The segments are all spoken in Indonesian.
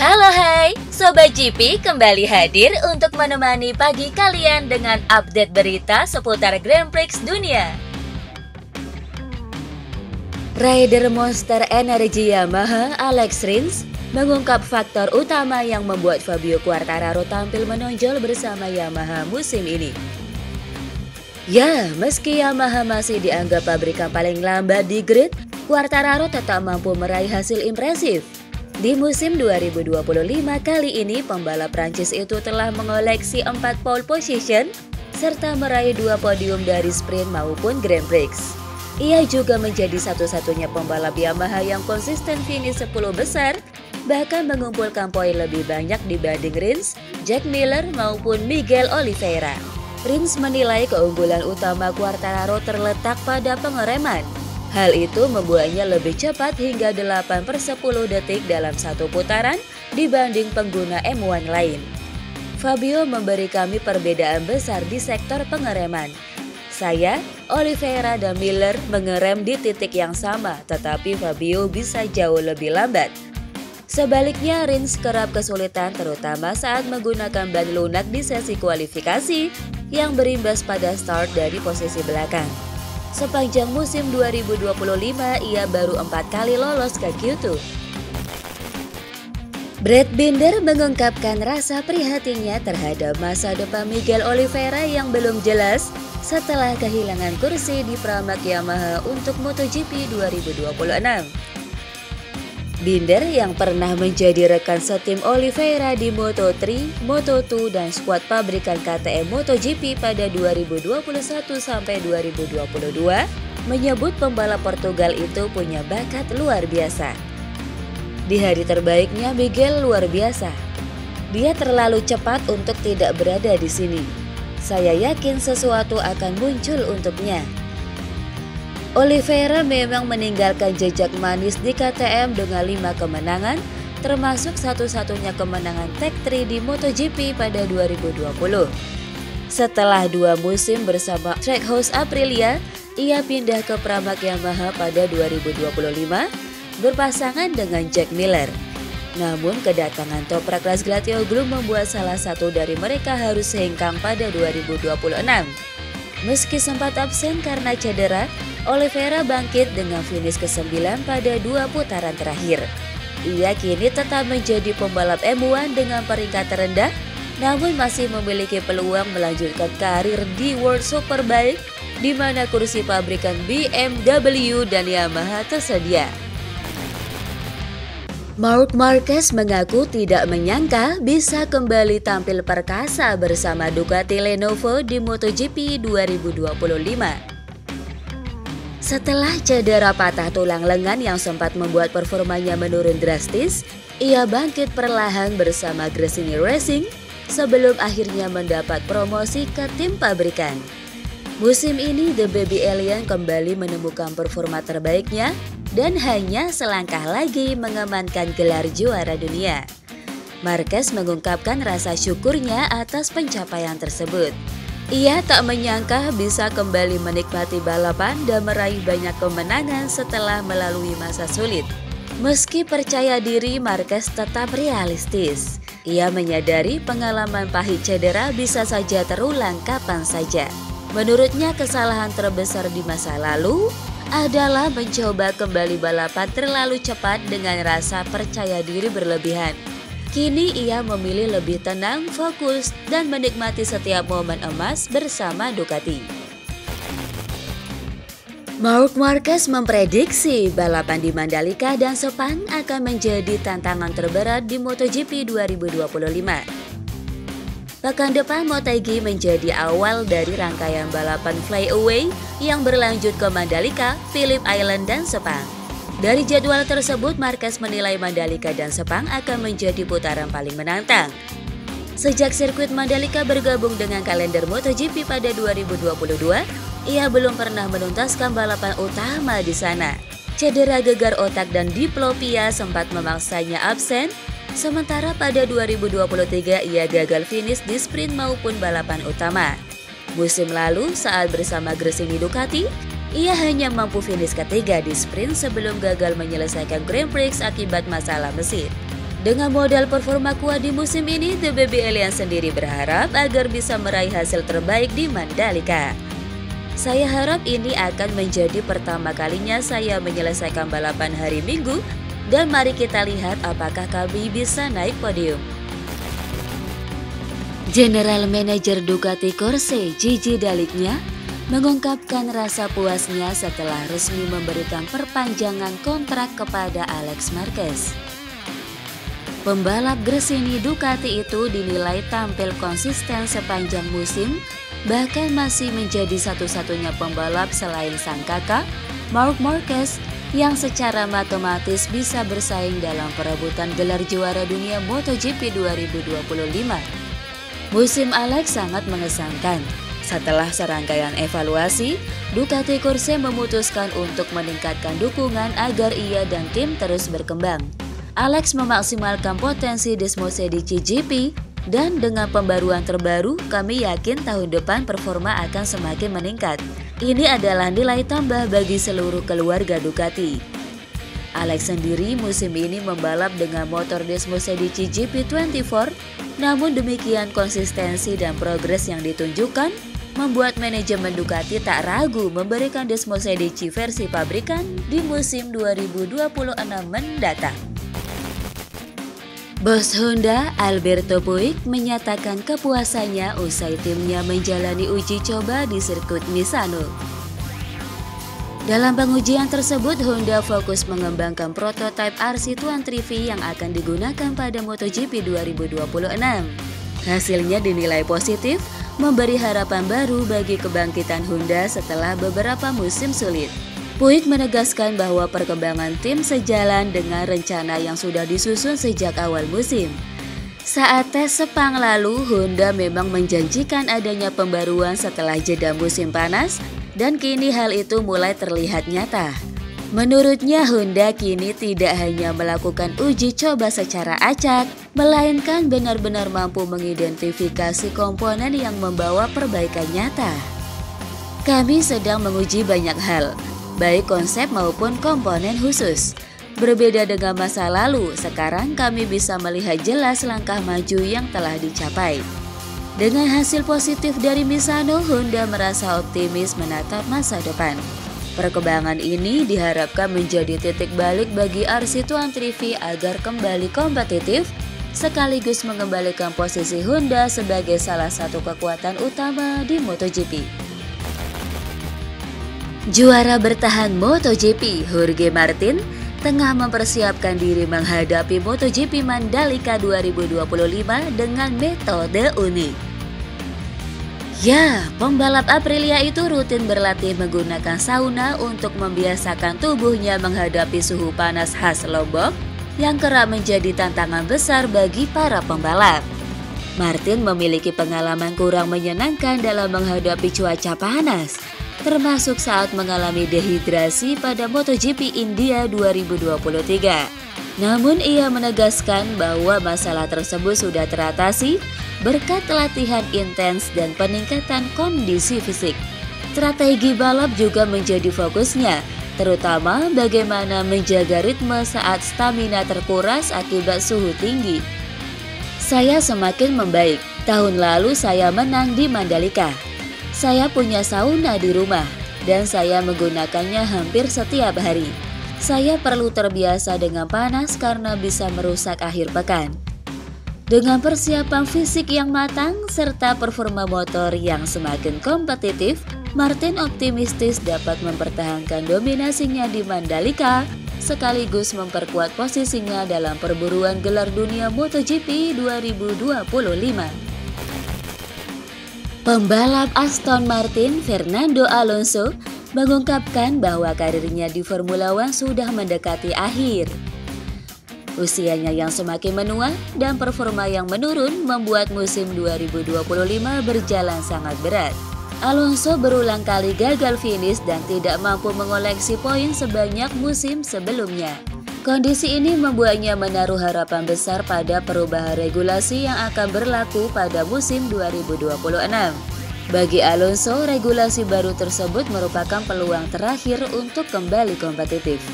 Halo hai, Sobat GP kembali hadir untuk menemani pagi kalian dengan update berita seputar Grand Prix dunia. Rider Monster Energy Yamaha Alex Rins mengungkap faktor utama yang membuat Fabio Quartararo tampil menonjol bersama Yamaha musim ini. Ya, meski Yamaha masih dianggap pabrikan paling lambat di grid, Quartararo tetap mampu meraih hasil impresif. Di musim 2025 kali ini, pembalap Prancis itu telah mengoleksi 4 pole position serta meraih 2 podium dari sprint maupun Grand Prix. Ia juga menjadi satu-satunya pembalap Yamaha yang konsisten finish 10 besar, bahkan mengumpulkan poin lebih banyak dibanding Rins, Jack Miller maupun Miguel Oliveira. Rins menilai keunggulan utama Quartararo terletak pada pengereman. Hal itu membuatnya lebih cepat hingga 8/10 detik dalam satu putaran dibanding pengguna M1 lain. Fabio memberi kami perbedaan besar di sektor pengereman. Saya, Oliveira dan Miller mengerem di titik yang sama, tetapi Fabio bisa jauh lebih lambat. Sebaliknya, Rins kerap kesulitan terutama saat menggunakan ban lunak di sesi kualifikasi yang berimbas pada start dari posisi belakang. Sepanjang musim 2025, ia baru 4 kali lolos ke Q2. Brad Binder mengungkapkan rasa prihatinnya terhadap masa depan Miguel Oliveira yang belum jelas setelah kehilangan kursi di Pramac Yamaha untuk MotoGP 2026. Binder yang pernah menjadi rekan setim Oliveira di Moto3, Moto2 dan skuad pabrikan KTM MotoGP pada 2021 sampai 2022 menyebut pembalap Portugal itu punya bakat luar biasa. Di hari terbaiknya Miguel luar biasa. Dia terlalu cepat untuk tidak berada di sini. Saya yakin sesuatu akan muncul untuknya. Oliveira memang meninggalkan jejak manis di KTM dengan 5 kemenangan, termasuk satu-satunya kemenangan Tech 3 di MotoGP pada 2020. Setelah 2 musim bersama Trackhouse Aprilia, ia pindah ke Pramac Yamaha pada 2025, berpasangan dengan Jack Miller. Namun kedatangan Toprak Razgatlioglu membuat salah satu dari mereka harus hengkang pada 2026. Meski sempat absen karena cedera, Oliveira bangkit dengan finish ke-9 pada 2 putaran terakhir. Ia kini tetap menjadi pembalap M1 dengan peringkat terendah, namun masih memiliki peluang melanjutkan karir di World Superbike, di mana kursi pabrikan BMW dan Yamaha tersedia. Marc Marquez mengaku tidak menyangka bisa kembali tampil perkasa bersama Ducati Lenovo di MotoGP 2025. Setelah cedera patah tulang lengan yang sempat membuat performanya menurun drastis, ia bangkit perlahan bersama Gresini Racing sebelum akhirnya mendapat promosi ke tim pabrikan. Musim ini The Baby Alien kembali menemukan performa terbaiknya dan hanya selangkah lagi mengamankan gelar juara dunia. Marquez mengungkapkan rasa syukurnya atas pencapaian tersebut. Ia tak menyangka bisa kembali menikmati balapan dan meraih banyak kemenangan setelah melalui masa sulit. Meski percaya diri, Marquez tetap realistis. Ia menyadari pengalaman pahit cedera bisa saja terulang kapan saja. Menurutnya, kesalahan terbesar di masa lalu adalah mencoba kembali balapan terlalu cepat dengan rasa percaya diri berlebihan. Kini ia memilih lebih tenang, fokus, dan menikmati setiap momen emas bersama Ducati. Marc Marquez memprediksi balapan di Mandalika dan Sepang akan menjadi tantangan terberat di MotoGP 2025. Pekan depan Motegi menjadi awal dari rangkaian balapan flyaway yang berlanjut ke Mandalika, Phillip Island, dan Sepang. Dari jadwal tersebut, Marquez menilai Mandalika dan Sepang akan menjadi putaran paling menantang. Sejak sirkuit Mandalika bergabung dengan kalender MotoGP pada 2022, ia belum pernah menuntaskan balapan utama di sana. Cedera gegar otak dan diplopia sempat memaksanya absen, sementara pada 2023 ia gagal finish di sprint maupun balapan utama. Musim lalu saat bersama Gresini Ducati, ia hanya mampu finish ketiga di sprint sebelum gagal menyelesaikan Grand Prix akibat masalah mesin. Dengan modal performa kuat di musim ini, The Baby Alliance sendiri berharap agar bisa meraih hasil terbaik di Mandalika. Saya harap ini akan menjadi pertama kalinya saya menyelesaikan balapan hari Minggu, dan mari kita lihat apakah kami bisa naik podium. General Manager Ducati Corse Gigi Dall'Igna mengungkapkan rasa puasnya setelah resmi memberikan perpanjangan kontrak kepada Alex Marquez. Pembalap Gresini Ducati itu dinilai tampil konsisten sepanjang musim, bahkan masih menjadi satu-satunya pembalap selain sang kakak, Marc Marquez, yang secara matematis bisa bersaing dalam perebutan gelar juara dunia MotoGP 2025. Musim Alex sangat mengesankan. Setelah serangkaian evaluasi, Ducati Corse memutuskan untuk meningkatkan dukungan agar ia dan tim terus berkembang. Alex memaksimalkan potensi Desmosedici GP, dan dengan pembaruan terbaru, kami yakin tahun depan performa akan semakin meningkat. Ini adalah nilai tambah bagi seluruh keluarga Ducati. Alex sendiri musim ini membalap dengan motor Desmosedici GP24, namun demikian konsistensi dan progres yang ditunjukkan membuat manajemen Ducati tak ragu memberikan Desmosedici versi pabrikan di musim 2026 mendatang. Bos Honda, Alberto Puig, menyatakan kepuasannya usai timnya menjalani uji coba di sirkuit Misano. Dalam pengujian tersebut, Honda fokus mengembangkan prototipe RC23V yang akan digunakan pada MotoGP 2026. Hasilnya dinilai positif, memberi harapan baru bagi kebangkitan Honda setelah beberapa musim sulit. Puig menegaskan bahwa perkembangan tim sejalan dengan rencana yang sudah disusun sejak awal musim. Saat tes Sepang lalu, Honda memang menjanjikan adanya pembaruan setelah jeda musim panas, dan kini hal itu mulai terlihat nyata. Menurutnya, Honda kini tidak hanya melakukan uji coba secara acak, melainkan benar-benar mampu mengidentifikasi komponen yang membawa perbaikan nyata. Kami sedang menguji banyak hal, baik konsep maupun komponen khusus. Berbeda dengan masa lalu, sekarang kami bisa melihat jelas langkah maju yang telah dicapai. Dengan hasil positif dari Misano, Honda merasa optimis menatap masa depan. Perkembangan ini diharapkan menjadi titik balik bagi RC23V agar kembali kompetitif, sekaligus mengembalikan posisi Honda sebagai salah satu kekuatan utama di MotoGP. Juara bertahan MotoGP, Jorge Martin, tengah mempersiapkan diri menghadapi MotoGP Mandalika 2025 dengan metode unik. Ya, pembalap Aprilia itu rutin berlatih menggunakan sauna untuk membiasakan tubuhnya menghadapi suhu panas khas Lombok yang kerap menjadi tantangan besar bagi para pembalap. Martin memiliki pengalaman kurang menyenangkan dalam menghadapi cuaca panas, termasuk saat mengalami dehidrasi pada MotoGP India 2023. Namun ia menegaskan bahwa masalah tersebut sudah teratasi berkat latihan intens dan peningkatan kondisi fisik. Strategi balap juga menjadi fokusnya, terutama bagaimana menjaga ritme saat stamina terkuras akibat suhu tinggi. Saya semakin membaik. Tahun lalu saya menang di Mandalika. Saya punya sauna di rumah dan saya menggunakannya hampir setiap hari. Saya perlu terbiasa dengan panas karena bisa merusak akhir pekan. Dengan persiapan fisik yang matang serta performa motor yang semakin kompetitif, Martin optimistis dapat mempertahankan dominasinya di Mandalika sekaligus memperkuat posisinya dalam perburuan gelar dunia MotoGP 2025. Pembalap Aston Martin, Fernando Alonso, mengungkapkan bahwa karirnya di Formula One sudah mendekati akhir. Usianya yang semakin menua dan performa yang menurun membuat musim 2025 berjalan sangat berat. Alonso berulang kali gagal finish dan tidak mampu mengoleksi poin sebanyak musim sebelumnya. Kondisi ini membuatnya menaruh harapan besar pada perubahan regulasi yang akan berlaku pada musim 2026. Bagi Alonso, regulasi baru tersebut merupakan peluang terakhir untuk kembali kompetitif.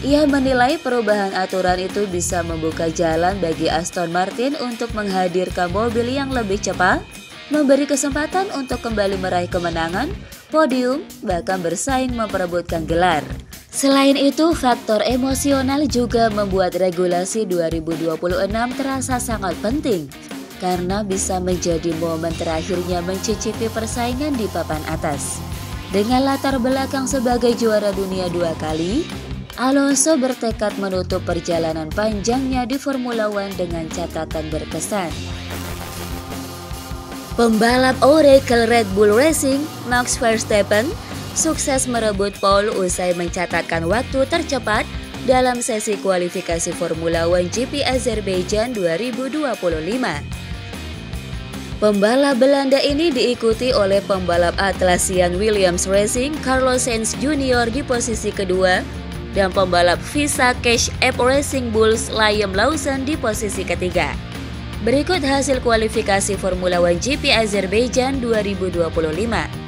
Ia menilai perubahan aturan itu bisa membuka jalan bagi Aston Martin untuk menghadirkan mobil yang lebih cepat, memberi kesempatan untuk kembali meraih kemenangan, podium, bahkan bersaing memperebutkan gelar. Selain itu, faktor emosional juga membuat regulasi 2026 terasa sangat penting, karena bisa menjadi momen terakhirnya mencicipi persaingan di papan atas. Dengan latar belakang sebagai juara dunia 2 kali, Alonso bertekad menutup perjalanan panjangnya di Formula One dengan catatan berkesan. Pembalap Oracle Red Bull Racing, Max Verstappen, sukses merebut pole usai mencatatkan waktu tercepat dalam sesi kualifikasi Formula One GP Azerbaijan 2025. Pembalap Belanda ini diikuti oleh pembalap Atlassian Williams Racing Carlos Sainz Jr. di posisi kedua dan pembalap Visa Cash App Racing Bulls Liam Lawson di posisi ketiga. Berikut hasil kualifikasi Formula One GP Azerbaijan 2025.